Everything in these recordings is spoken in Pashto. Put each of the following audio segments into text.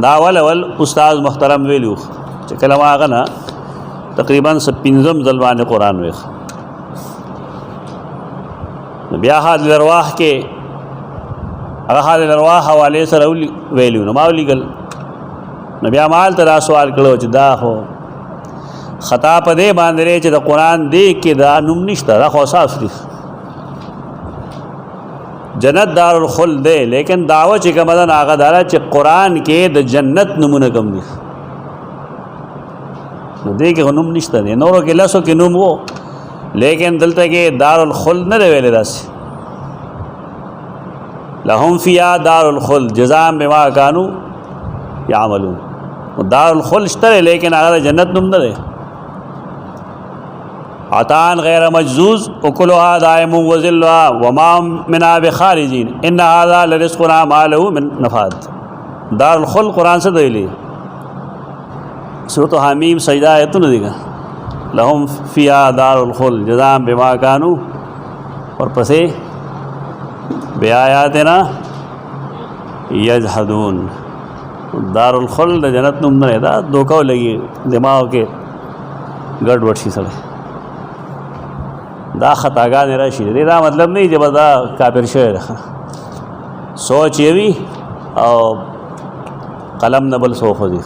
دا اول استاد محترم ویلو چې کله ما هغه نه تقریبا 15 ځل باندې قرآن ویخ بیا حال الارواح کې هغه حال الارواح حواله سره ویلو نو ما ولیکل نو بیا مال ته دا سوال کړو چې دا خو خطا په دې باندې چې د قرآن دې کې دا نوم نشته دا خو صاف دي جنت دار الخلد دی لیکن دعوه چې کومه ده هغه دا چې قرآن کې د جنت نمونه کم دي نو دې کې نوم نشته دی نورو کې لاسو کې نوم وو لیکن دلته کې دار الخلد نه دی ویلې داسې لهم فیها دار الخلد جزاء بما كانوا يعملون دار الخلد شته لیکن هغه جنت نوم نه دی عطان غیر مجزوز اکلها دائم وذلها وما منها بخارجین ان هذا لرزقنا ما له من نفاد دار الخلد قرآن سے دیلی سورۃ حمیم سجدہ آیتونه دیگا لهم فیها دار الخلد جزاء بما كانوا اور پسے بیااتنا یجحدون دار الخلد جنت نوم نه دا دوکاو لګي دماغ کې ګډ وډ شي سره دا خطاګانې راشي دا مطلب نه چې دا کافر شوی سوچ یې وي او قلم نه بل سو خوځي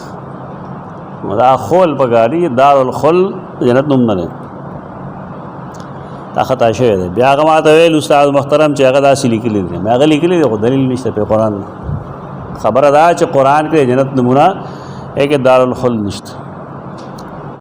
دا خول پکاري دار الخلد جنت نوم نه دا خطا شوی دی بیا هغه ماته ویل استاد محترم چې هغه داسې لیکلي دي مې هغه لیکلي دی خو دلیل نشته په قرآن خبره دا چې قرآن کې جنت نمونه ہے کہ دار الخلد نشته